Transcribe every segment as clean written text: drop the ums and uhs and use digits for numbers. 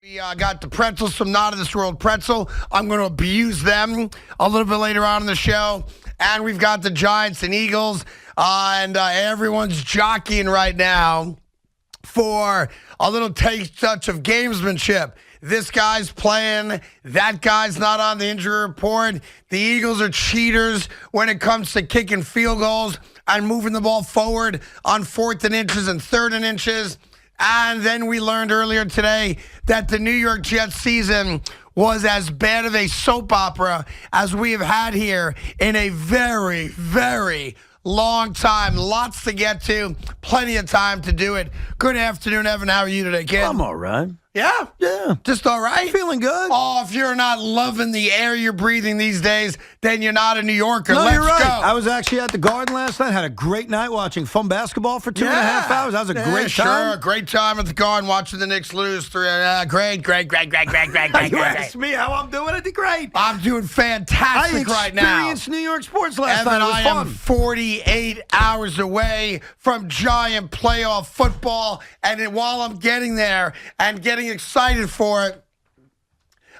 We got the pretzels from Not of This World Pretzel. I'm going to abuse them a little bit later on in the show. And we've got the Giants and Eagles. And everyone's jockeying right now for a little touch of gamesmanship. This guy's playing. That guy's not on the injury report. The Eagles are cheaters when it comes to kicking field goals and moving the ball forward on 4th and inches and 3rd and inches. And then we learned earlier today that the New York Jets season was as bad of a soap opera as we have had here in a very, very long time. Lots to get to. Plenty of time to do it. Good afternoon, Evan. How are you today, kid? I'm all right. Yeah? Yeah. Just all right? Feeling good. Oh, if you're not loving the air you're breathing these days, then you're not a New Yorker. No, Let's you're right. go. I was actually at the Garden last night. Had a great night watching fun basketball for 2.5 hours. That was a great time. Sure, great time at the Garden watching the Knicks lose. Great. You asked me how I'm doing. I did great. I'm doing fantastic right now. I experienced New York sports last Evan, night. It was I fun. am 48 hours away from Giant playoff football, and while I'm getting there and getting excited for it,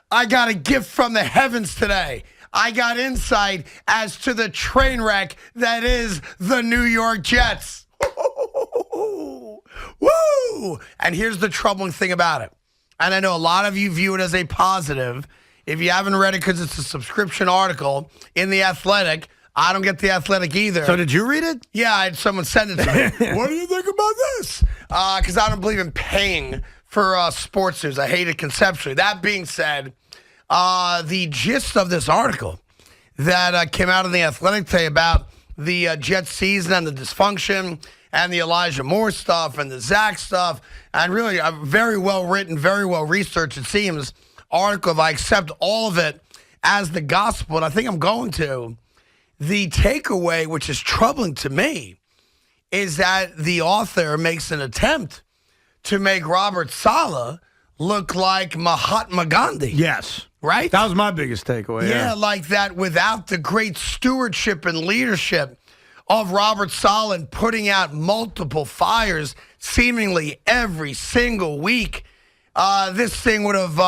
I got a gift from the heavens today. I got insight as to the train wreck that is the New York Jets. Woo! And here's the troubling thing about it. And I know a lot of you view it as a positive. If you haven't read it because it's a subscription article in The Athletic, I don't get The Athletic either. So did you read it? Yeah, I had someone send it to me. What do you think about this? Because I don't believe in paying for sports news. I hate it conceptually. That being said, the gist of this article that came out in The Athletic today about the Jets season and the dysfunction and the Elijah Moore stuff and the Zach stuff, and really a very well written, very well researched, it seems, article. If I accept all of it as the gospel, and I think I'm going to, the takeaway, which is troubling to me, is that the author makes an attempt to make Robert Saleh look like Mahatma Gandhi. Yes. Right? That was my biggest takeaway. Yeah, like that without the great stewardship and leadership of Robert Saleh and putting out multiple fires seemingly every single week. This thing would have,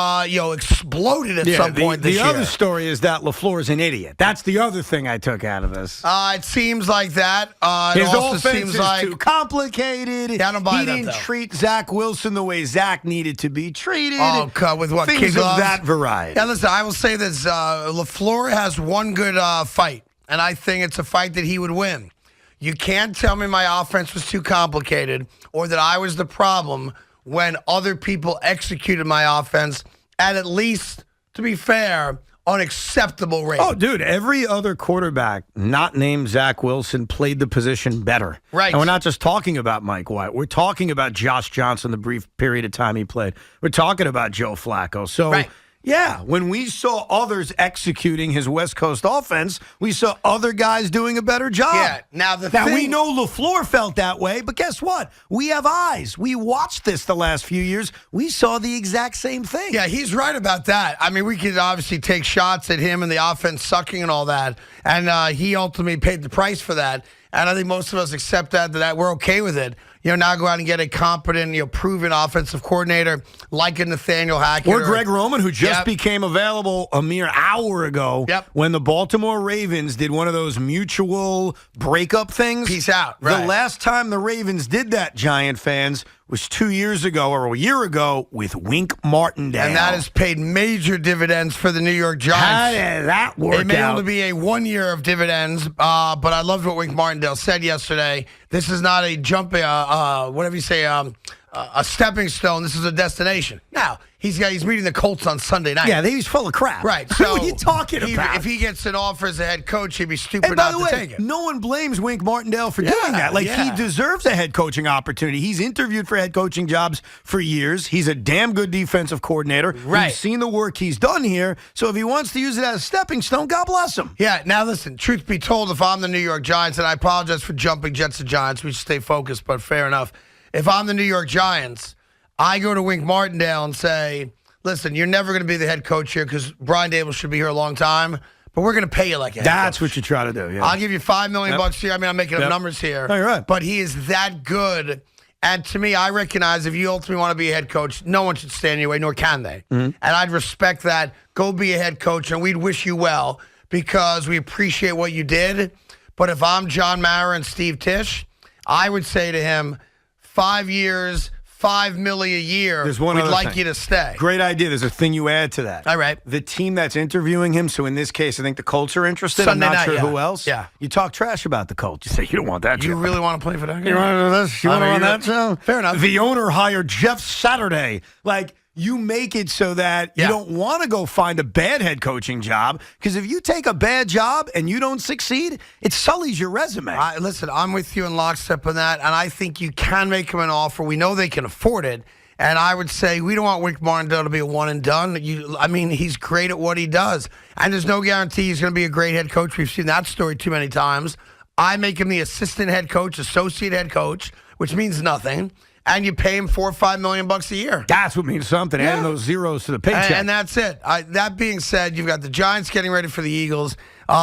exploded at some point this year. The other story is that LaFleur is an idiot. That's the other thing I took out of this. It seems like that. His it also offense seems is like too complicated. Yeah, I don't buy he that, didn't though. treat Zach Wilson the way Zach needed to be treated. Oh, God, with what? Things kid of gloves? that variety. Yeah, listen, I will say this. LaFleur has one good fight, and I think it's a fight that he would win. You can't tell me my offense was too complicated or that I was the problem when other people executed my offense at least, to be fair, on acceptable rate. Oh, dude, every other quarterback not named Zach Wilson played the position better. Right. And we're not just talking about Mike White. We're talking about Josh Johnson, the brief period of time he played. We're talking about Joe Flacco. So, right. Yeah, when we saw others executing his West Coast offense, we saw other guys doing a better job. Yeah, now we know LaFleur felt that way, but guess what? We have eyes. We watched this the last few years. We saw the exact same thing. Yeah, he's right about that. I mean, we could obviously take shots at him and the offense sucking and all that, and he ultimately paid the price for that. And I think most of us accept that we're okay with it. Now go out and get a competent, proven offensive coordinator like a Nathaniel Hackett. Or Greg Roman, who just became available a mere hour ago when the Baltimore Ravens did one of those mutual breakup things. Peace out. Right. The last time the Ravens did that, Giant fans, was 2 years ago or a year ago with Wink Martindale. And that has paid major dividends for the New York Giants. How did that work out? It may only be a 1 year of dividends, but I loved what Wink Martindale said yesterday. This is not a jumping, whatever you say, a stepping stone. This is a destination. Now, he's meeting the Colts on Sunday night. Yeah, he's full of crap. Right. So what are you talking about? If he gets an offer as a head coach, he'd be stupid not to take it. No one blames Wink Martindale for doing that. He deserves a head coaching opportunity. He's interviewed for head coaching jobs for years. He's a damn good defensive coordinator. Right. We've seen the work he's done here. So if he wants to use it as a stepping stone, God bless him. Yeah. Now, listen, truth be told, if I'm the New York Giants, and I apologize for jumping Jets to Giants, we should stay focused, but fair enough. If I'm the New York Giants, I go to Wink Martindale and say, listen, you're never going to be the head coach here because Brian Dable should be here a long time, but we're going to pay you like a head That's coach. what you try to do, yeah. I'll give you $5 million bucks here. I mean, I'm making up numbers here. No, you're right. But he is that good And to me, I recognize if you ultimately want to be a head coach, no one should stand in your way, nor can they. And I'd respect that. Go be a head coach, and we'd wish you well because we appreciate what you did. But if I'm John Mara and Steve Tisch, I would say to him, 5 years, $5 million a year. There's one we'd other like thing. you to stay. Great idea. There's a thing you add to that. All right. The team that's interviewing him, so in this case, I think the Colts are interested. Sunday I'm not night, sure yeah. wyou else. Yeah. You talk trash about the Colts. You say, you don't want that You job. really want to play for that? You want to do this? You want to run that show? Fair enough. The owner hired Jeff Saturday. Like, you make it so that you don't want to go find a bad head coaching job, because if you take a bad job and you don't succeed, it sullies your resume. Listen, I'm with you in lockstep on that, and I think you can make them an offer. We know they can afford it, and I would say we don't want Rick Martindale to be a one and done. He's great at what he does, and there's no guarantee he's going to be a great head coach. We've seen that story too many times. I make him the assistant head coach, associate head coach, which means nothing. And you pay him $4 or $5 million a year. That's what means something. Yeah. Adding those zeros to the paycheck. And that's it. That being said, you've got the Giants getting ready for the Eagles.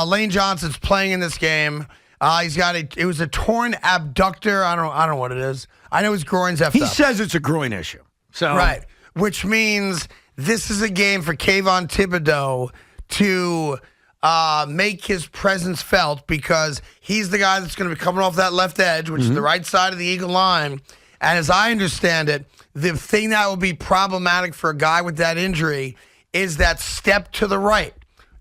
Lane Johnson's playing in this game. It was a torn abductor. I don't know what it is. I know his groin's effed He up. says it's a groin issue. So Right. Which means this is a game for Kayvon Thibodeau to make his presence felt, because he's the guy that's going to be coming off that left edge, which is the right side of the Eagle line. And as I understand it, the thing that will be problematic for a guy with that injury is that step to the right.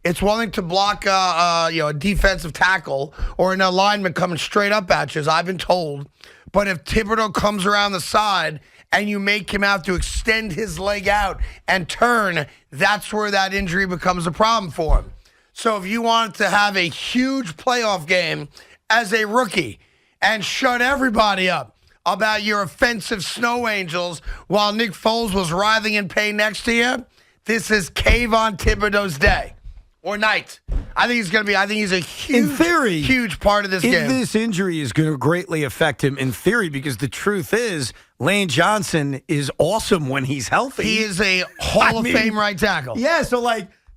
It's one thing to block a defensive tackle or an alignment coming straight up at you, as I've been told. But if Thibodeau comes around the side and you make him have to extend his leg out and turn, that's where that injury becomes a problem for him. So if you want to have a huge playoff game as a rookie and shut everybody up about your offensive snow angels while Nick Foles was writhing in pain next to you, this is Kayvon Thibodeau's day or night. I think he's a huge part of this game. This injury is going to greatly affect him in theory, because the truth is Lane Johnson is awesome when he's healthy. He is a Hall of Fame right tackle. Yeah, so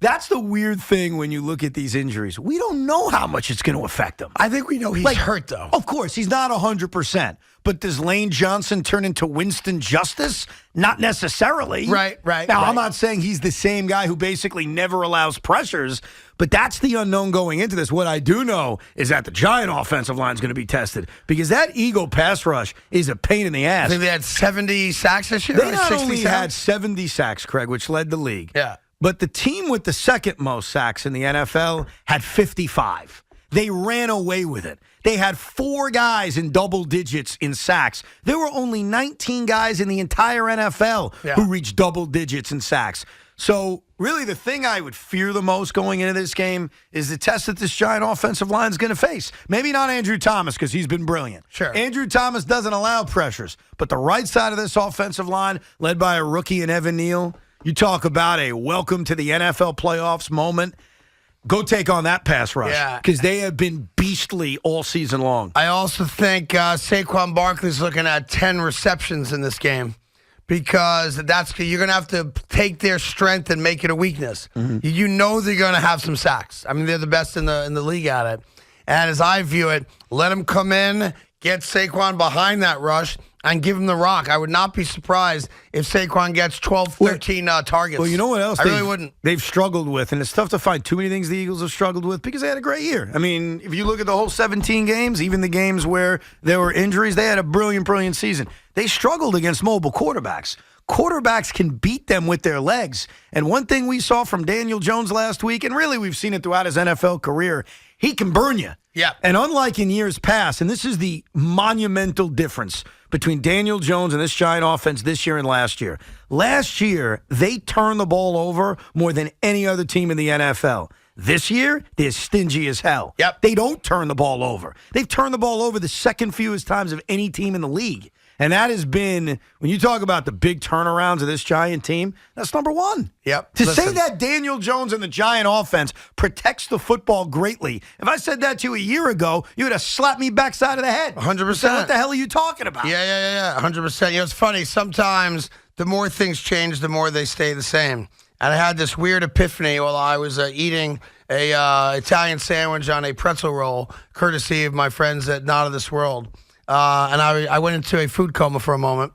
that's the weird thing when you look at these injuries. We don't know how much it's going to affect him. I think we know he's hurt, though. Of course, he's not 100%. But does Lane Johnson turn into Winston Justice? Not necessarily. Right. Now, I'm not saying he's the same guy who basically never allows pressures, but that's the unknown going into this. What I do know is that the Giant offensive line is going to be tested, because that Eagle pass rush is a pain in the ass. I think they had 70 sacks this year. They not only had 70 sacks, Craig, which led the league. Yeah. But the team with the second most sacks in the NFL had 55. They ran away with it. They had 4 guys in double digits in sacks. There were only 19 guys in the entire NFL who reached double digits in sacks. So really the thing I would fear the most going into this game is the test that this Giant offensive line is going to face. Maybe not Andrew Thomas, because he's been brilliant. Sure. Andrew Thomas doesn't allow pressures. But the right side of this offensive line, led by a rookie in Evan Neal, you talk about a welcome to the NFL playoffs moment. Go take on that pass rush, because they have been beastly all season long. I also think Saquon Barkley's looking at 10 receptions in this game, because you're going to have to take their strength and make it a weakness. You know they're going to have some sacks. I mean, they're the best in the league at it. And as I view it, let them come in, get Saquon behind that rush, and give him the rock. I would not be surprised if Saquon gets 12, 13 targets. Well, you know what else? I really wouldn't. They've struggled with, and it's tough to find too many things the Eagles have struggled with, because they had a great year. I mean, if you look at the whole 17 games, even the games where there were injuries, they had a brilliant season. They struggled against mobile quarterbacks. Quarterbacks can beat them with their legs. And one thing we saw from Daniel Jones last week, and really we've seen it throughout his NFL career, he can burn you. Yeah. And unlike in years past, and this is the monumental difference between Daniel Jones and this Giant offense this year and last year. Last year, they turned the ball over more than any other team in the NFL. This year, they're stingy as hell. Yep. They don't turn the ball over. They've turned the ball over the second fewest times of any team in the league. And that has been, when you talk about the big turnarounds of this Giant team, that's number one. Yep. To say that Daniel Jones and the Giant offense protects the football greatly, if I said that to you a year ago, you would have slapped me backside of the head. 100%. What the hell are you talking about? Yeah. 100%. You know, it's funny. Sometimes the more things change, the more they stay the same. And I had this weird epiphany while I was eating a Italian sandwich on a pretzel roll, courtesy of my friends at Not of This World. and I went into a food coma for a moment,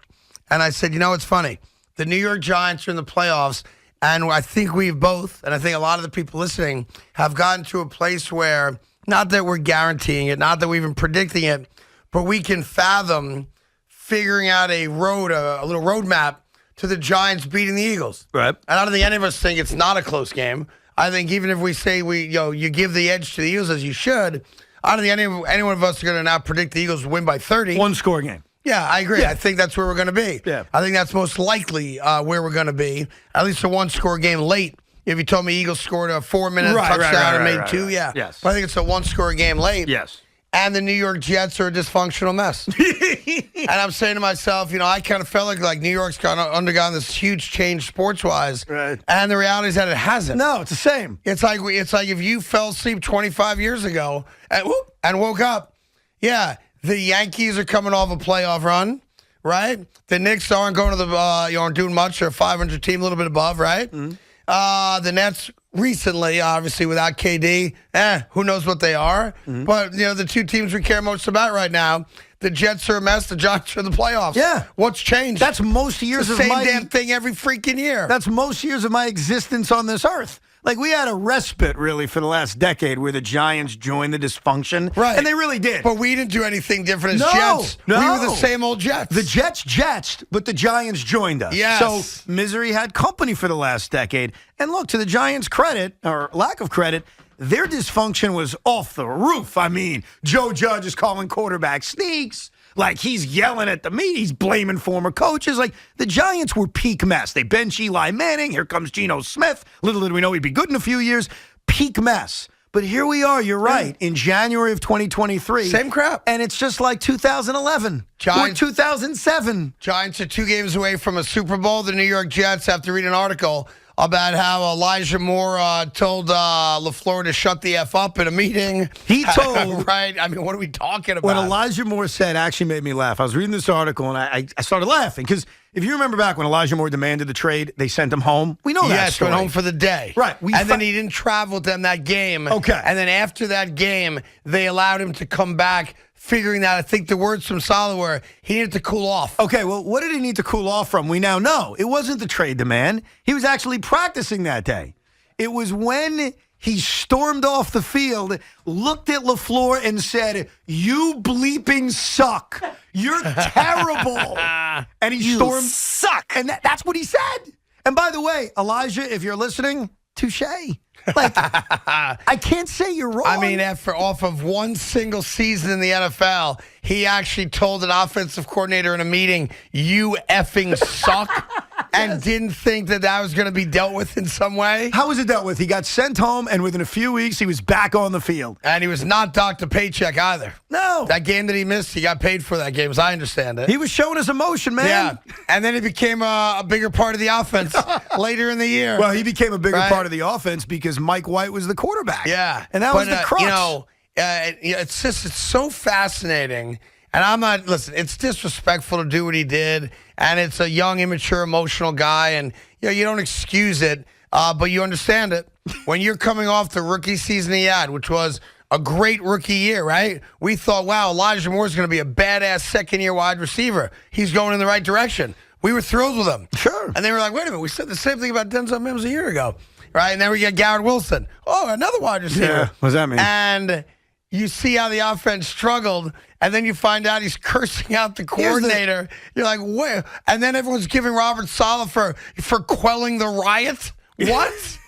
and I said, it's funny. The New York Giants are in the playoffs, and I think we've both, and I think a lot of the people listening, have gotten to a place where, not that we're guaranteeing it, not that we're even predicting it, but we can fathom figuring out a little roadmap to the Giants beating the Eagles. Right. And I don't think any of us think it's not a close game. I think even if we say you give the edge to the Eagles as you should, I don't think any one of us are going to now predict the Eagles win by 30. One score game. Yeah, I agree. Yeah. I think that's where we're going to be. Yeah. I think that's most likely where we're going to be. At least a one-score game late. If you told me Eagles scored a 4-minute touchdown and made two, yeah. Yes. But I think it's a one-score game late. Yes. And the New York Jets are a dysfunctional mess. And I'm saying to myself, I kind of felt like New York's kind of undergone this huge change sports-wise. Right. And the reality is that it hasn't. No, it's the same. It's like if you fell asleep 25 years ago and woke up, yeah, the Yankees are coming off a playoff run, right? The Knicks aren't going to aren't doing much. They're a 500 team, a little bit above, right? Mm-hmm. The Nets recently, obviously, without KD, who knows what they are? Mm-hmm. But, the two teams we care most about right now, the Jets are a mess, the Giants are in the playoffs. Yeah. What's changed? That's most years it's of the my... same damn thing every freaking year. That's most years of my existence on this earth. Like, we had a respite, really, for the last decade where the Giants joined the dysfunction. Right. And they really did. But we didn't do anything different as Jets. No. We were the same old Jets. The Jets, but the Giants joined us. Yes. So misery had company for the last decade. And look, to the Giants' credit, or lack of credit, their dysfunction was off the roof. I mean, Joe Judge is calling quarterback sneaks. Like, he's yelling at the media. He's blaming former coaches. Like, the Giants were peak mess. They bench Eli Manning. Here comes Geno Smith. Little did we know he'd be good in a few years. Peak mess. But here we are, you're right, in January of 2023. Same crap. And it's just like 2011 or 2007. Giants are 2 games away from a Super Bowl. The New York Jets have to read an article about how Elijah Moore told LaFleur to shut the F up in a meeting. He told... Right? I mean, what are we talking about? What Elijah Moore said actually made me laugh. I was reading this article, and I started laughing because if you remember back when Elijah Moore demanded the trade, they sent him home. We know that Yes, story. went home for the day. Right. Then he didn't travel with them that game. Okay. And then after that game, they allowed him to come back, figuring that, I think the words from Saleh were, he needed to cool off. Okay, well, what did he need to cool off from? We now know. It wasn't the trade demand. He was actually practicing that day. It was when he stormed off the field, looked at LaFleur and said, "You bleeping suck. You're terrible." And he stormed. You suck. And that's what he said. And by the way, Elijah, if you're listening, touche. Like, I can't say you're wrong. I mean, off of one single season in the NFL, he actually told an offensive coordinator in a meeting, "You effing suck," and didn't think that was going to be dealt with in some way. How was it dealt with? He got sent home, and within a few weeks, he was back on the field. And he was not docked a paycheck either. No. That game that he missed, he got paid for that game, as I understand it. He was showing his emotion, man. Yeah. And then he became a bigger part of the offense later in the year. Well, he became a bigger Right. part of the offense because Mike White was the quarterback. Yeah. And that was the crux. It's so fascinating. And listen, it's disrespectful to do what he did. And it's a young, immature, emotional guy. And, you don't excuse it, but you understand it. When you're coming off the rookie season he had, which was a great rookie year, right? We thought, wow, Elijah Moore's going to be a badass second-year wide receiver. He's going in the right direction. We were thrilled with him. Sure. And they were like, wait a minute, we said the same thing about Denzel Mims a year ago. Right? And then we get Garrett Wilson. Oh, another wide receiver. Yeah. What does that mean? And you see how the offense struggled, and then you find out he's cursing out the coordinator. You're like, where? And then everyone's giving Robert Saleh for quelling the riot? What?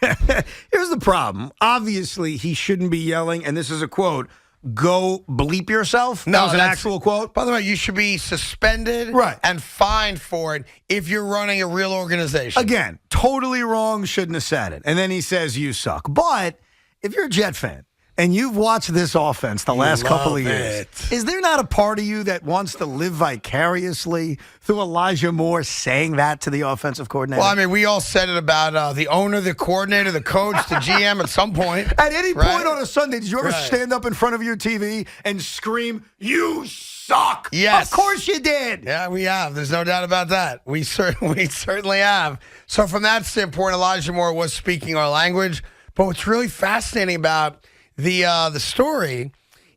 Here's the problem. Obviously, he shouldn't be yelling, and this is a quote, "Go bleep yourself." No, that was an that's- actual quote. By the way, you should be suspended Right. and fined for it if you're running a real organization. Again, totally wrong, shouldn't have said it. And then he says, "You suck." But if you're a Jet fan, and you've watched this offense the last couple of years, is there not a part of you that wants to live vicariously through Elijah Moore saying that to the offensive coordinator? Well, I mean, we all said it about the owner, the coordinator, the coach, the GM at some point. At any right? point on a Sunday, did you ever Right. stand up in front of your TV and scream, "You suck"? Yes. Of course you did. Yeah, we have. There's no doubt about that. We certainly have. So from that standpoint, Elijah Moore was speaking our language. But what's really fascinating about the story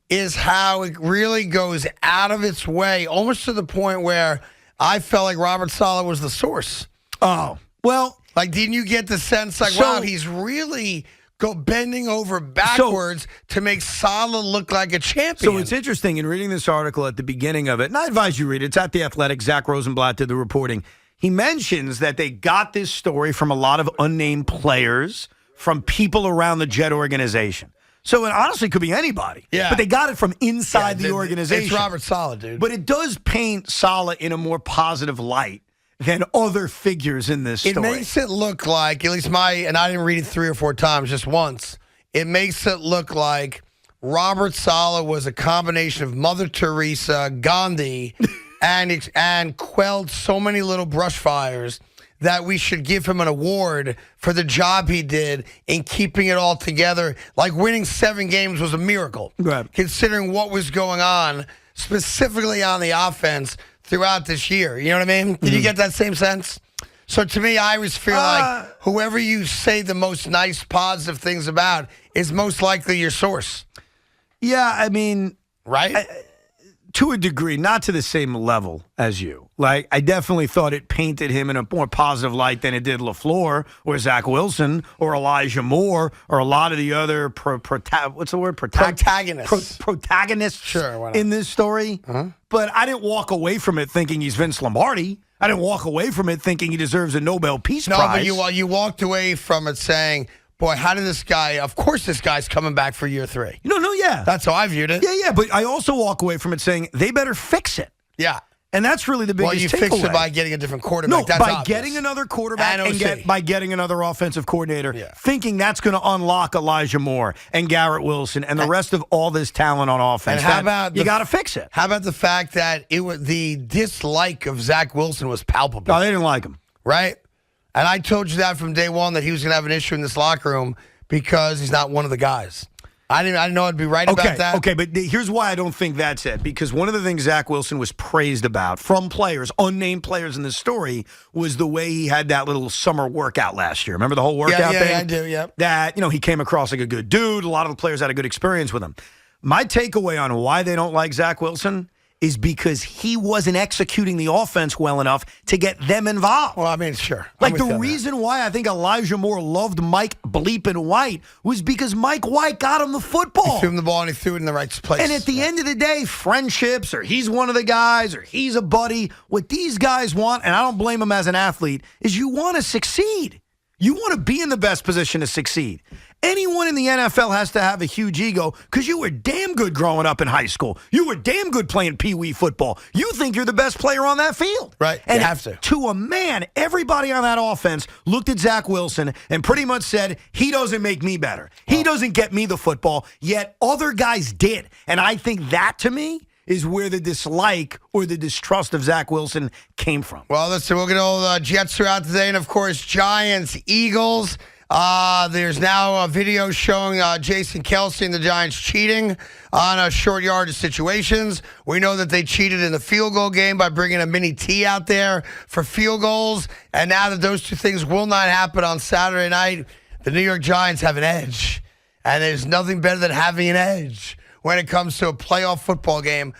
is how it really goes out of its way, almost to the point where I felt like Robert Saleh was the source. Oh, well. Like, didn't you get the sense, like, wow, he's really bending over backwards to make Saleh look like a champion? So it's interesting in reading this article at the beginning of it, and I advise you read it. It's at The Athletic. Zach Rosenblatt did the reporting. He mentions that they got this story from a lot of unnamed players, from people around the Jet organization. So it honestly could be anybody. Yeah. But they got it from inside the organization. It's Robert Saleh, dude. But it does paint Saleh in a more positive light than other figures in this story. It makes it look like, at least and I didn't read it 3 or 4 times, just once. It makes it look like Robert Saleh was a combination of Mother Teresa, Gandhi, and quelled so many little brush fires that we should give him an award for the job he did in keeping it all together. Like, winning 7 games was a miracle, right, considering what was going on, specifically on the offense throughout this year. You know what I mean? Did you get that same sense? So to me, I always feel like whoever you say the most nice, positive things about is most likely your source. Yeah, I mean, right? To a degree, not to the same level as you. Like, I definitely thought it painted him in a more positive light than it did LaFleur or Zach Wilson or Elijah Moore or a lot of the other protagonists sure, in this story. But I didn't walk away from it thinking he's Vince Lombardi. I didn't walk away from it thinking he deserves a Nobel Peace Prize. No, but you walked away from it saying, boy, how did this guy, of course this guy's coming back for year 3. No, yeah. That's how I viewed it. Yeah, but I also walk away from it saying they better fix it. Yeah. And that's really the biggest takeaway. Well, you fix it by getting a different quarterback. No, that's by obvious. getting another quarterback and by getting another offensive coordinator, yeah, thinking that's going to unlock Elijah Moore and Garrett Wilson and the rest of all this talent on offense. And how about you got to fix it? How about the fact that the dislike of Zach Wilson was palpable? No, they didn't like him. Right? And I told you that from day one, that he was going to have an issue in this locker room because he's not one of the guys. I didn't know I'd be right about that. Okay, but here's why I don't think that's it. Because one of the things Zach Wilson was praised about from players, unnamed players in this story, was the way he had that little summer workout last year. Remember the whole workout thing? Yeah, I do, yeah. That, he came across like a good dude. A lot of the players had a good experience with him. My takeaway on why they don't like Zach Wilson is because he wasn't executing the offense well enough to get them involved. Well, I mean, sure. Like, the reason why I think Elijah Moore loved Mike Bleepin' White was because Mike White got him the football. He threw him the ball and he threw it in the right place. And at the end of the day, friendships, or he's one of the guys, or he's a buddy, what these guys want, and I don't blame him as an athlete, is you want to succeed. You want to be in the best position to succeed. Anyone in the NFL has to have a huge ego because you were damn good growing up in high school. You were damn good playing Pee-wee football. You think you're the best player on that field. Right, and you have to. To a man, everybody on that offense looked at Zach Wilson and pretty much said, he doesn't make me better. He doesn't get me the football, yet other guys did. And I think that, to me, is where the dislike or the distrust of Zach Wilson came from. Well, listen, we'll get all the Jets throughout today, and, of course, Giants, Eagles. There's now a video showing Jason Kelce and the Giants cheating on short yardage situations. We know that they cheated in the field goal game by bringing a mini T out there for field goals. And now that those two things will not happen on Saturday night, the New York Giants have an edge. And there's nothing better than having an edge when it comes to a playoff football game